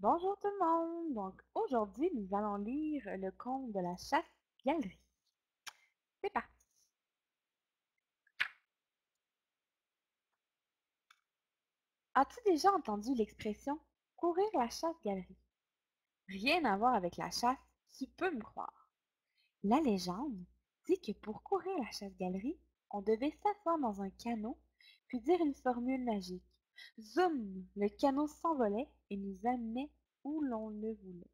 Bonjour tout le monde! Donc aujourd'hui, nous allons lire le conte de la chasse-galerie. C'est parti! As-tu déjà entendu l'expression courir la chasse-galerie? Rien à voir avec la chasse, tu peux me croire. La légende dit que pour courir la chasse-galerie, on devait s'asseoir dans un canot puis dire une formule magique. Zoom! Le canot s'envolait et nous amenait où l'on le voulait.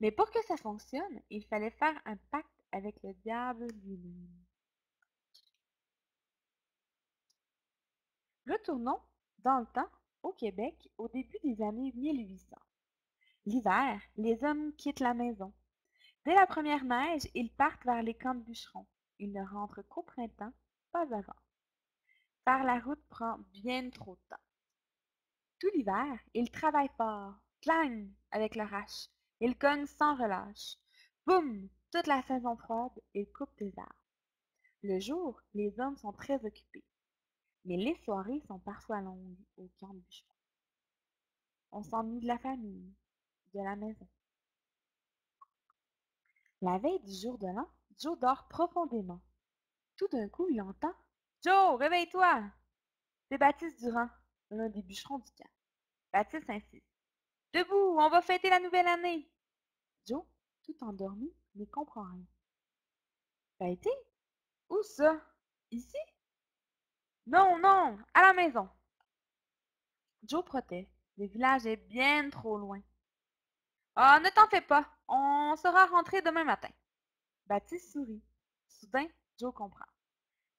Mais pour que ça fonctionne, il fallait faire un pacte avec le diable lui-même. Retournons dans le temps, au Québec, au début des années 1800. L'hiver, les hommes quittent la maison. Dès la première neige, ils partent vers les camps de bûcherons. Ils ne rentrent qu'au printemps, pas avant. Faire la route prend bien trop de temps. Tout l'hiver, ils travaillent fort, clang, avec leur hache. Ils cognent sans relâche. Boum! Toute la saison froide, ils coupent des arbres. Le jour, les hommes sont très occupés. Mais les soirées sont parfois longues au camp de bûcherons. On s'ennuie de la famille, de la maison. La veille du jour de l'an, Joe dort profondément. Tout d'un coup, il entend: Joe, réveille-toi! C'est Baptiste Durand, l'un des bûcherons du camp. Baptiste insiste: Debout, on va fêter la nouvelle année! Joe, tout endormi, ne comprend rien. Fêter? Où ça? Ici? Non, non, à la maison! Joe proteste. Le village est bien trop loin. Ah, ne t'en fais pas, on sera rentré demain matin. Baptiste sourit. Soudain, Joe comprend.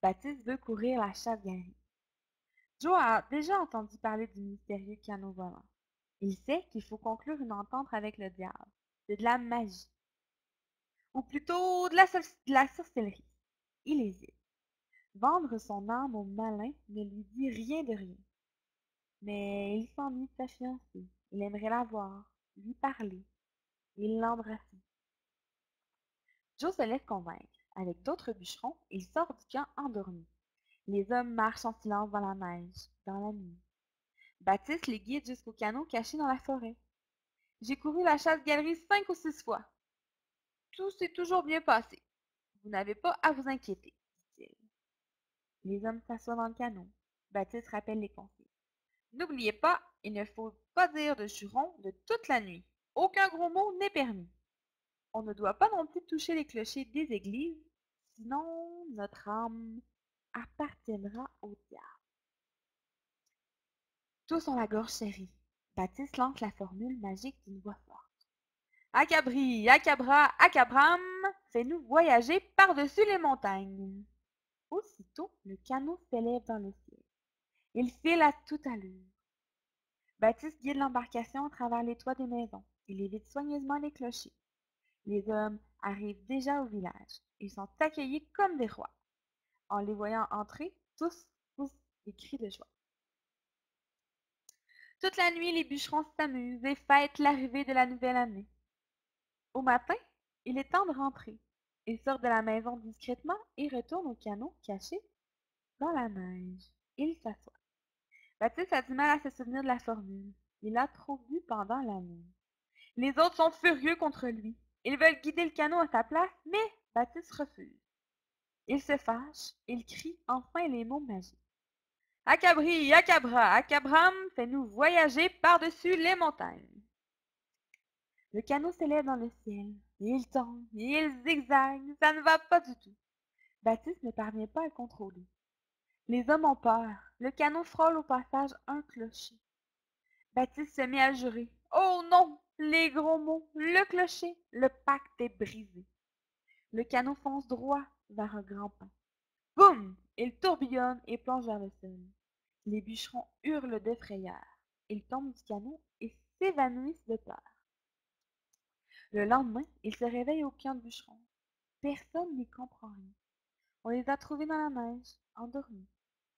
Baptiste veut courir la chasse-galerie. Joe a déjà entendu parler du mystérieux canot volant. Il sait qu'il faut conclure une entente avec le diable. C'est de la magie. Ou plutôt de la sorcellerie. Il hésite. Vendre son âme au malin ne lui dit rien de rien. Mais il s'ennuie de sa fiancée. Il aimerait la voir, lui parler. Il l'embrasser. Joe se laisse convaincre. Avec d'autres bûcherons, il sort du camp endormi. Les hommes marchent en silence dans la neige, dans la nuit. Baptiste les guide jusqu'au canot caché dans la forêt. J'ai couru la chasse-galerie 5 ou 6 fois. Tout s'est toujours bien passé. Vous n'avez pas à vous inquiéter, dit-il. Les hommes s'assoient dans le canot. Baptiste rappelle les conseils. N'oubliez pas, il ne faut pas dire de juron de toute la nuit. Aucun gros mot n'est permis. On ne doit pas non plus toucher les clochers des églises, sinon notre âme appartiendra au diable. Tous ont la gorge serrée. Baptiste lance la formule magique d'une voix forte. Acabri, acabra, acabram, fais-nous voyager par-dessus les montagnes. Aussitôt, le canot s'élève dans le ciel. Il file à toute allure. Baptiste guide l'embarcation à travers les toits des maisons. Il évite soigneusement les clochers. Les hommes arrivent déjà au village. Ils sont accueillis comme des rois. En les voyant entrer, tous poussent des cris de joie. Toute la nuit, les bûcherons s'amusent et fêtent l'arrivée de la nouvelle année. Au matin, il est temps de rentrer. Ils sortent de la maison discrètement et retournent au canot caché dans la neige. Il s'assoit. Baptiste a du mal à se souvenir de la formule. Il a trop bu pendant la nuit. Les autres sont furieux contre lui. Ils veulent guider le canot à sa place, mais Baptiste refuse. Il se fâche. Il crie enfin les mots magiques. Acabri, acabra, acabram, fais-nous voyager par-dessus les montagnes. Le canot s'élève dans le ciel. Il tombe, il zigzague, ça ne va pas du tout. Baptiste ne parvient pas à le contrôler. Les hommes ont peur. Le canot frôle au passage un clocher. Baptiste se met à jurer. Oh non! Les gros mots, le clocher, le pacte est brisé. Le canot fonce droit vers un grand pin. Boum! Il tourbillonne et plonge vers le sol. Les bûcherons hurlent de frayeur. Ils tombent du canot et s'évanouissent de peur. Le lendemain, ils se réveillent au camp de bûcherons. Personne n'y comprend rien. On les a trouvés dans la neige, endormis.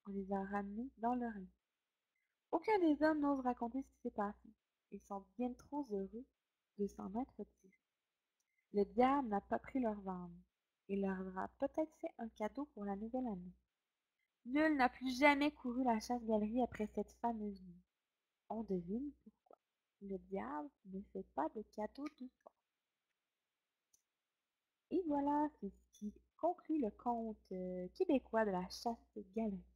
On les a ramenés dans leur lit. Aucun des hommes n'ose raconter ce qui s'est passé. Ils sont bien trop heureux de s'en être tirés. Le diable n'a pas pris leur âme. Il leur aura peut-être fait un cadeau pour la nouvelle année. Nul n'a plus jamais couru la chasse-galerie après cette fameuse nuit. On devine pourquoi. Le diable ne fait pas de cadeaux deux fois. Et voilà, c'est ce qui conclut le conte québécois de la chasse galerie.